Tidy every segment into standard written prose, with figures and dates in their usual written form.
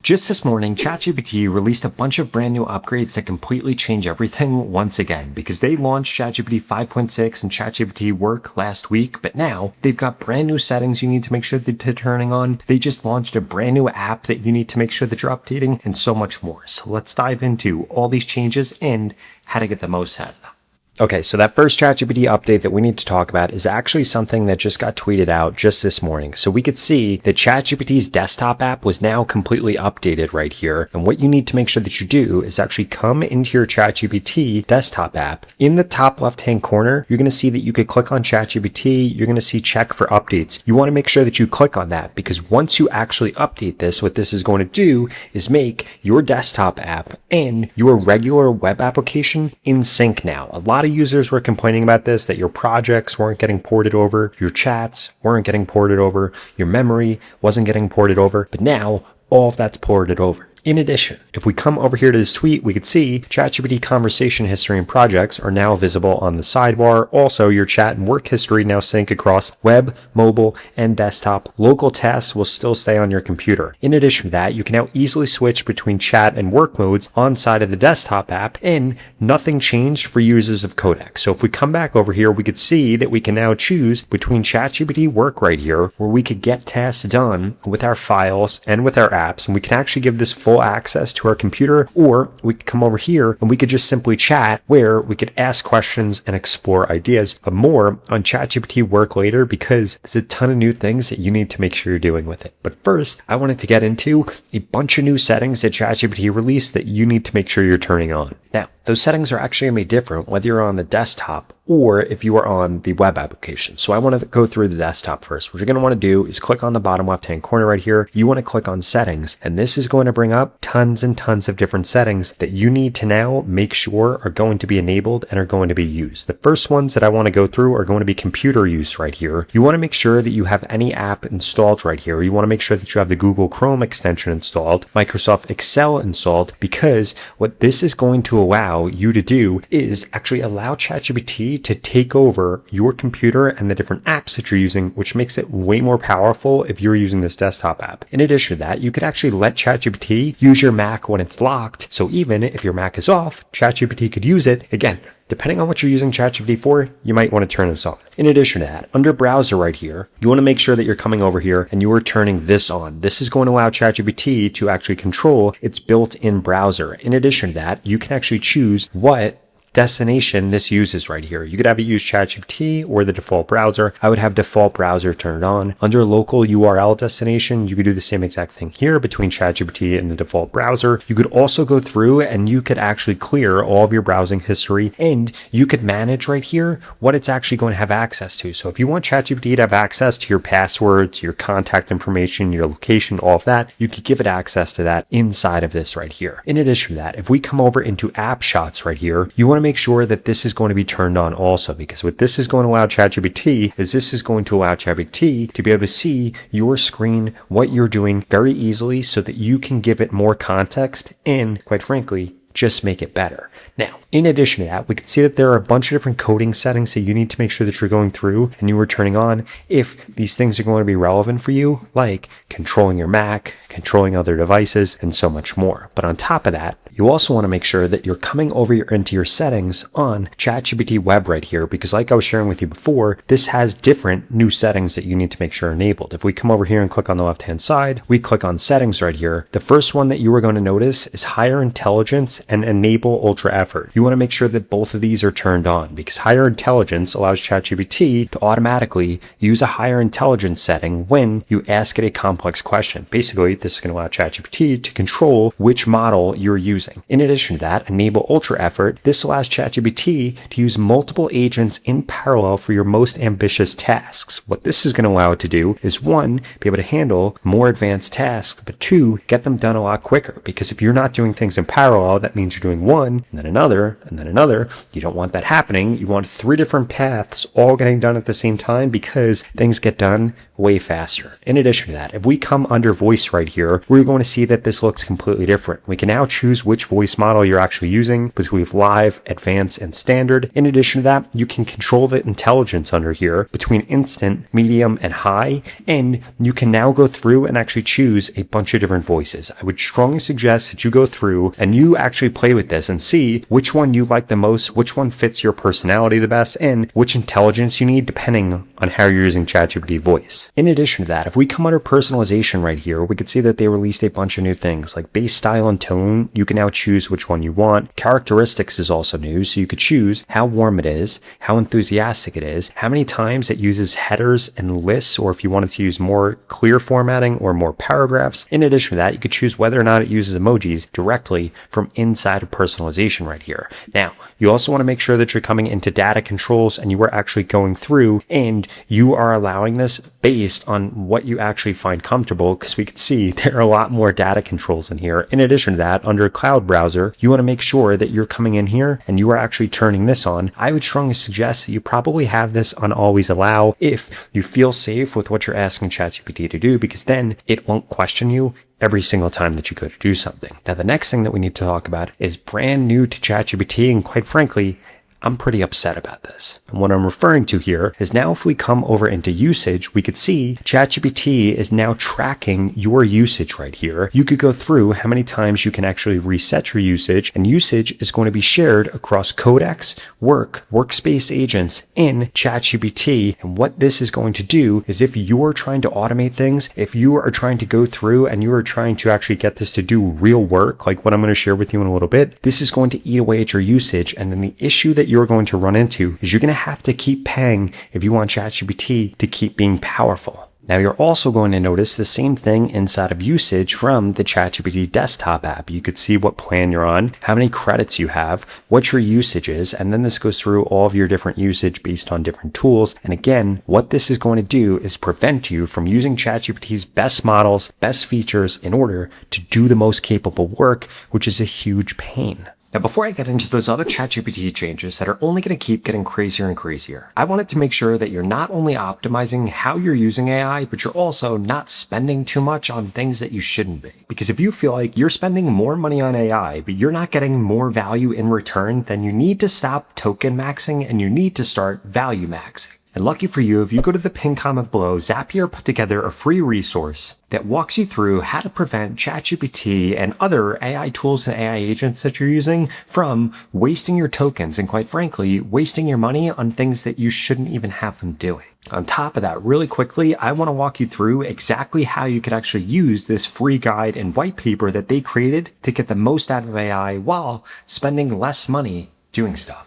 Just this morning, ChatGPT released a bunch of brand new upgrades that completely change everything once again, because they launched ChatGPT 5.6 and ChatGPT Work last week, but now they've got brand new settings you need to make sure that they're turning on. They just launched a brand new app that you need to make sure that you're updating, and so much more. So let's dive into all these changes and how to get the most out of them. Okay, so that first ChatGPT update that we need to talk about is actually something that just got tweeted out just this morning. So we could see that ChatGPT's desktop app was now completely updated right here. And what you need to make sure that you do is actually come into your ChatGPT desktop app. In the top left-hand corner, you're going to see that you could click on ChatGPT. You're going to see check for updates. You want to make sure that you click on that, because once you actually update this, what this is going to do is make your desktop app and your regular web application in sync now. A lot of users were complaining about this, that your projects weren't getting ported over, your chats weren't getting ported over, your memory wasn't getting ported over, but now all of that's ported over. In addition, if we come over here to this tweet, we could see ChatGPT conversation history and projects are now visible on the sidebar. Also, your chat and work history now sync across web, mobile, and desktop. Local tasks will still stay on your computer. In addition to that, you can now easily switch between chat and work modes on side of the desktop app, and nothing changed for users of Codex. So if we come back over here, we could see that we can now choose between ChatGPT Work right here, where we could get tasks done with our files and with our apps, and we can actually give this full access to our computer, or we could come over here and we could just simply chat, where we could ask questions and explore ideas. But more on ChatGPT Work later, because there's a ton of new things that you need to make sure you're doing with it. But first, I wanted to get into a bunch of new settings that ChatGPT released that you need to make sure you're turning on. Now, those settings are actually going to be different whether you're on the desktop or if you are on the web application. So I want to go through the desktop first. What you're going to want to do is click on the bottom left-hand corner right here. You want to click on settings, and this is going to bring up tons and tons of different settings that you need to now make sure are going to be enabled and are going to be used. The first ones that I want to go through are going to be computer use right here. You want to make sure that you have any app installed right here. You want to make sure that you have the Google Chrome extension installed, Microsoft Excel installed, because what this is going to allow you to do is actually allow ChatGPT to take over your computer and the different apps that you're using, which makes it way more powerful if you're using this desktop app. In addition to that, you could actually let ChatGPT use your Mac when it's locked. So even if your Mac is off, ChatGPT could use it. Again, depending on what you're using ChatGPT for, you might want to turn this on. In addition to that, under browser right here, you want to make sure that you're coming over here and you are turning this on. This is going to allow ChatGPT to actually control its built-in browser. In addition to that, you can actually choose what destination this uses right here. You could have it use ChatGPT or the default browser. I would have default browser turned on. Under local URL destination, you could do the same exact thing here between ChatGPT and the default browser. You could also go through and you could actually clear all of your browsing history, and you could manage right here what it's actually going to have access to. So if you want ChatGPT to have access to your passwords, your contact information, your location, all of that, you could give it access to that inside of this right here. In addition to that, if we come over into app shots right here, you want to make sure that this is going to be turned on also, because what this is going to allow ChatGPT is this is going to allow ChatGPT to be able to see your screen, what you're doing very easily, so that you can give it more context and, quite frankly, just make it better. Now, in addition to that, we can see that there are a bunch of different coding settings that you need to make sure that you're going through and you are turning on if these things are going to be relevant for you, like controlling your Mac, controlling other devices, and so much more. But on top of that, you also want to make sure that you're coming over into your settings on ChatGPT Web right here, because like I was sharing with you before, this has different new settings that you need to make sure are enabled. If we come over here and click on the left-hand side, we click on settings right here. The first one that you are going to notice is higher intelligence and enable ultra effort. You want to make sure that both of these are turned on, because higher intelligence allows ChatGPT to automatically use a higher intelligence setting when you ask it a complex question. Basically, this is going to allow ChatGPT to control which model you're using. In addition to that, enable ultra effort. This allows ChatGPT to use multiple agents in parallel for your most ambitious tasks. What this is going to allow it to do is, one, be able to handle more advanced tasks, but two, get them done a lot quicker. Because if you're not doing things in parallel, that means you're doing one and then another and then another. You don't want that happening. You want 3 different paths all getting done at the same time, because things get done way faster. In addition to that, if we come under voice right here, we're going to see that this looks completely different. We can now choose which voice model you're actually using between live, advanced, and standard. In addition to that, you can control the intelligence under here between instant, medium, and high, and you can now go through and actually choose a bunch of different voices. I would strongly suggest that you go through and you actually play with this and see which one you like the most, which one fits your personality the best, and which intelligence you need depending on how you're using ChatGPT voice. In addition to that, if we come under personalization right here, we could see that they released a bunch of new things like base style and tone. You can now choose which one you want. Characteristics is also new, so you could choose how warm it is, how enthusiastic it is, how many times it uses headers and lists, or if you wanted to use more clear formatting or more paragraphs. In addition to that, you could choose whether or not it uses emojis directly from inside of personalization right here. Now, you also want to make sure that you're coming into data controls and you are actually going through and you are allowing this based on what you actually find comfortable, because we can see there are a lot more data controls in here. In addition to that, under cloud browser, you want to make sure that you're coming in here and you are actually turning this on. I would strongly suggest that you probably have this on always allow if you feel safe with what you're asking ChatGPT to do, because then it won't question you every single time that you go to do something. Now, the next thing that we need to talk about is brand new to ChatGPT, and quite frankly, I'm pretty upset about this. And what I'm referring to here is now if we come over into usage, we could see ChatGPT is now tracking your usage right here. You could go through how many times you can actually reset your usage, and usage is going to be shared across Codex, Work, Workspace agents in ChatGPT. And what this is going to do is if you're trying to automate things, if you are trying to go through and you are trying to actually get this to do real work, like what I'm going to share with you in a little bit, this is going to eat away at your usage. And then the issue that you're going to run into is you're going to have to keep paying if you want ChatGPT to keep being powerful. Now, you're also going to notice the same thing inside of usage from the ChatGPT desktop app. You could see what plan you're on, how many credits you have, what your usage is, and then this goes through all of your different usage based on different tools. And again, what this is going to do is prevent you from using ChatGPT's best models, best features in order to do the most capable work, which is a huge pain. Now, before I get into those other ChatGPT changes that are only going to keep getting crazier and crazier, I wanted to make sure that you're not only optimizing how you're using AI, but you're also not spending too much on things that you shouldn't be. Because if you feel like you're spending more money on AI, but you're not getting more value in return, then you need to stop token maxing and you need to start value maxing. And lucky for you, if you go to the pinned comment below, Zapier put together a free resource that walks you through how to prevent ChatGPT and other AI tools and AI agents that you're using from wasting your tokens and, quite frankly, wasting your money on things that you shouldn't even have them doing. On top of that, really quickly, I want to walk you through exactly how you could actually use this free guide and white paper that they created to get the most out of AI while spending less money doing stuff.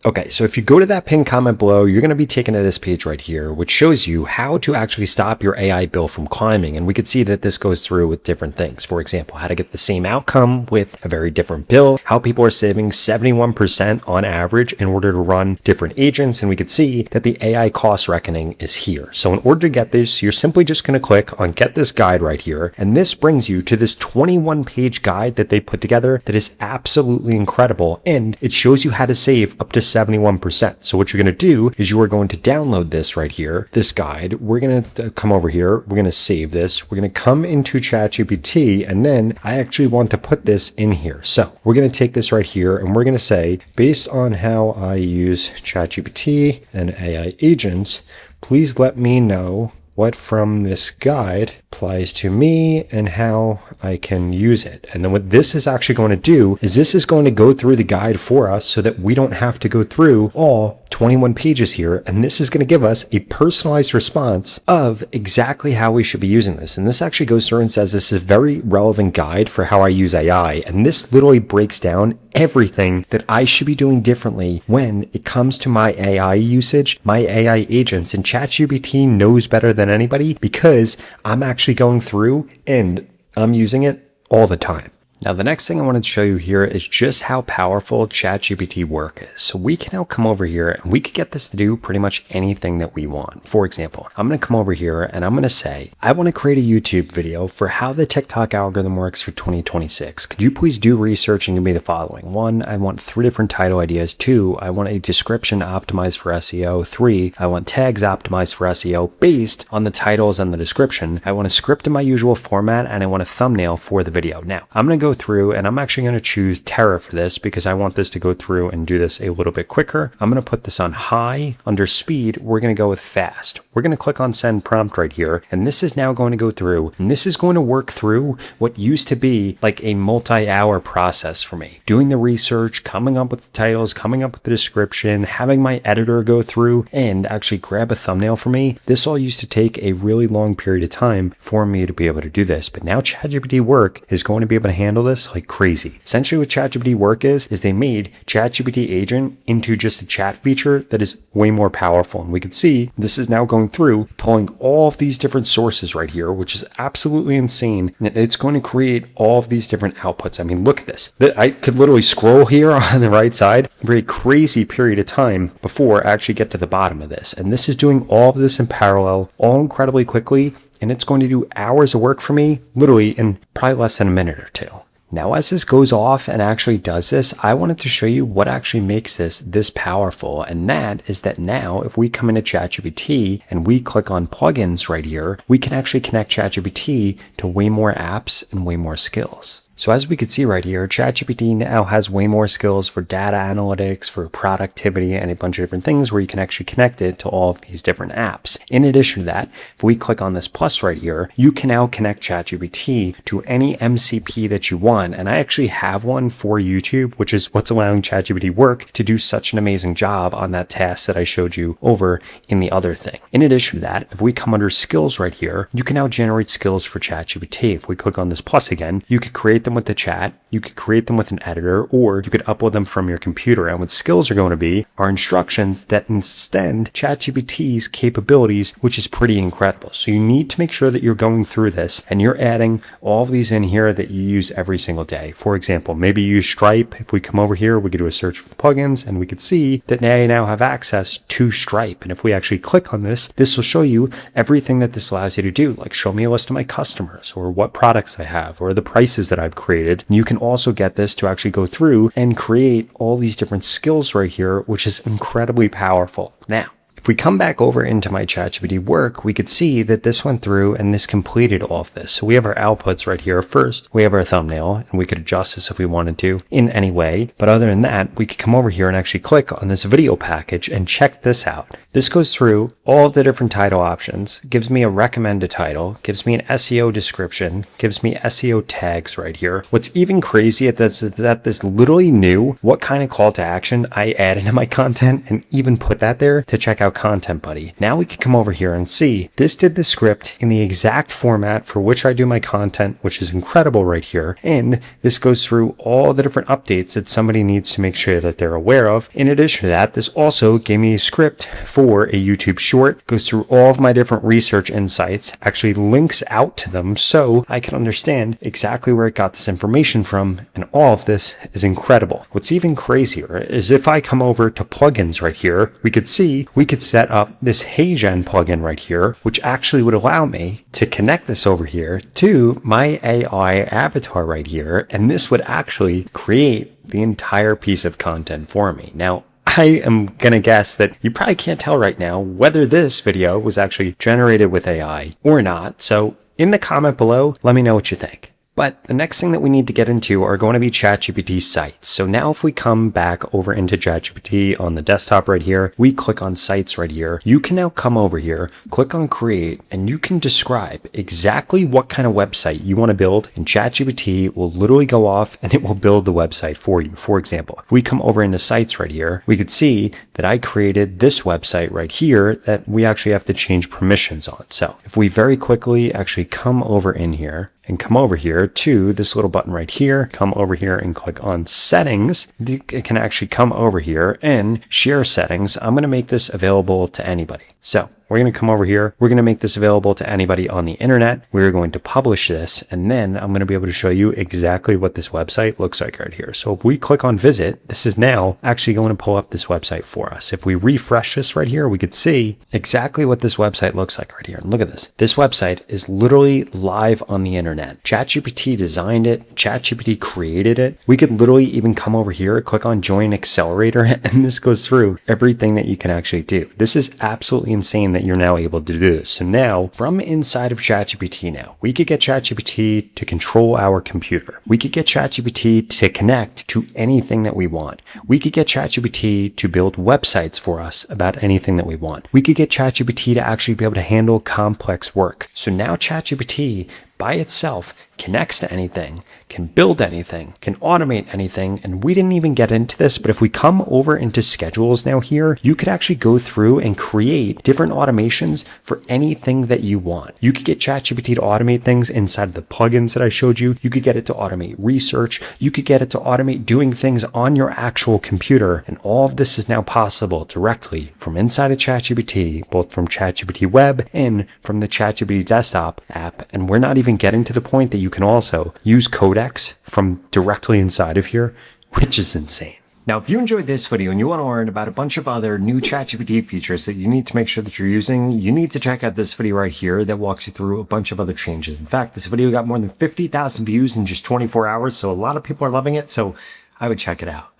Okay, so if you go to that pinned comment below, you're going to be taken to this page right here, which shows you how to actually stop your AI bill from climbing. And we could see that this goes through with different things. For example, how to get the same outcome with a very different bill, how people are saving 71% on average in order to run different agents. And we could see that the AI cost reckoning is here. So in order to get this, you're simply just going to click on get this guide right here. And this brings you to this 21-page guide that they put together that is absolutely incredible. And it shows you how to save up to 71%. So what you're going to do is you are going to download this right here, this guide. We're going to come over here. We're going to save this. We're going to come into ChatGPT, and then I actually want to put this in here. So we're going to take this right here and we're going to say, based on how I use ChatGPT and AI agents, please let me know what from this guide applies to me and how I can use it. And then what this is actually going to do is this is going to go through the guide for us so that we don't have to go through all 21 pages here. And this is going to give us a personalized response of exactly how we should be using this. And this actually goes through and says this is a very relevant guide for how I use AI. And this literally breaks down everything that I should be doing differently when it comes to my AI usage, my AI agents. And ChatGPT knows better than anybody because I'm actually going through and I'm using it all the time. Now, the next thing I wanted to show you here is just how powerful ChatGPT Work is. So we can now come over here and we could get this to do pretty much anything that we want. For example, I'm going to come over here and I'm going to say, I want to create a YouTube video for how the TikTok algorithm works for 2026. Could you please do research and give me the following? 1, I want 3 different title ideas. 2, I want a description optimized for SEO. 3, I want tags optimized for SEO based on the titles and the description. I want a script in my usual format and I want a thumbnail for the video. Now, I'm going to go through and I'm actually going to choose Terra for this because I want this to go through and do this a little bit quicker. I'm going to put this on high. Under speed, we're going to go with fast. We're going to click on send prompt right here. And this is now going to go through and this is going to work through what used to be like a multi-hour process for me. Doing the research, coming up with the titles, coming up with the description, having my editor go through and actually grab a thumbnail for me. This all used to take a really long period of time for me to be able to do this. But now ChatGPT Work is going to be able to handle this like crazy. Essentially what ChatGPT Work is they made ChatGPT Agent into just a chat feature that is way more powerful. And we can see this is now going through, pulling all of these different sources right here, which is absolutely insane. And it's going to create all of these different outputs. I mean, look at this. I could literally scroll here on the right side for a crazy period of time before I actually get to the bottom of this. And this is doing all of this in parallel, all incredibly quickly. And it's going to do hours of work for me, literally in probably less than a minute or two. Now, as this goes off and actually does this, I wanted to show you what actually makes this powerful. And that is that now if we come into ChatGPT and we click on plugins right here, we can actually connect ChatGPT to way more apps and way more skills. So as we can see right here, ChatGPT now has way more skills for data analytics, for productivity, and a bunch of different things where you can actually connect it to all of these different apps. In addition to that, if we click on this plus right here, you can now connect ChatGPT to any MCP that you want. And I actually have one for YouTube, which is what's allowing ChatGPT Work to do such an amazing job on that task that I showed you over in the other thing. In addition to that, if we come under skills right here, you can now generate skills for ChatGPT. If we click on this plus again, you could create them with the chat, you could create them with an editor, or you could upload them from your computer. And what skills are going to be are instructions that extend ChatGPT's capabilities, which is pretty incredible. So you need to make sure that you're going through this and you're adding all of these in here that you use every single day. For example, maybe you use Stripe. If we come over here, we could do a search for the plugins and we could see that they now have access to Stripe. And if we actually click on this, this will show you everything that this allows you to do, like show me a list of my customers or what products I have or the prices that I've created. And you can also get this to actually go through and create all these different skills right here, which is incredibly powerful. Now, if we come back over into my ChatGPT Work, we could see that this went through and this completed all of this. So we have our outputs right here. First, we have our thumbnail and we could adjust this if we wanted to in any way. But other than that, we could come over here and actually click on this video package and check this out. This goes through all of the different title options, gives me a recommended title, gives me an SEO description, gives me SEO tags right here. What's even crazy is that this literally knew what kind of call to action I added to my content and even put that there to check out Content Buddy. Now we can come over here and see this did the script in the exact format for which I do my content, which is incredible right here. And this goes through all the different updates that somebody needs to make sure that they're aware of. In addition to that, this also gave me a script for a YouTube short, goes through all of my different research insights, actually links out to them so I can understand exactly where it got this information from. And all of this is incredible. What's even crazier is if I come over to plugins right here, we could see we could set up this HeyGen plugin right here, which actually would allow me to connect this over here to my AI avatar right here. And this would actually create the entire piece of content for me. Now, I am going to guess that you probably can't tell right now whether this video was actually generated with AI or not. So in the comment below, let me know what you think. But the next thing that we need to get into are going to be ChatGPT sites. So now if we come back over into ChatGPT on the desktop right here, we click on sites right here. You can now come over here, click on create, and you can describe exactly what kind of website you want to build. And ChatGPT will literally go off and it will build the website for you. For example, if we come over into sites right here, we could see that I created this website right here that we actually have to change permissions on. So if we very quickly actually come over in here, and come over here to this little button right here, come over here and click on settings. It can actually come over here and share settings. I'm going to make this available to anybody. So we're going to come over here. We're going to make this available to anybody on the internet. We're going to publish this, and then I'm going to be able to show you exactly what this website looks like right here. So if we click on visit, this is now actually going to pull up this website for us. If we refresh this right here, we could see exactly what this website looks like right here. And look at this. This website is literally live on the internet. ChatGPT designed it. ChatGPT created it. We could literally even come over here, click on join accelerator, and this goes through everything that you can actually do. This is absolutely insane that you're now able to do this. So now from inside of ChatGPT now, we could get ChatGPT to control our computer. We could get ChatGPT to connect to anything that we want. We could get ChatGPT to build websites for us about anything that we want. We could get ChatGPT to actually be able to handle complex work. So now ChatGPT by itself connects to anything, can build anything, can automate anything. And we didn't even get into this, but if we come over into schedules now here, you could actually go through and create different automations for anything that you want. You could get ChatGPT to automate things inside of the plugins that I showed you. You could get it to automate research. You could get it to automate doing things on your actual computer. And all of this is now possible directly from inside of ChatGPT, both from ChatGPT Web and from the ChatGPT desktop app. And we're not even getting to the point that you can also use codecs from directly inside of here, which is insane. Now, if you enjoyed this video and you want to learn about a bunch of other new ChatGPT features that you need to make sure that you're using, you need to check out this video right here that walks you through a bunch of other changes. In fact, this video got more than 50,000 views in just 24 hours, so a lot of people are loving it, so I would check it out.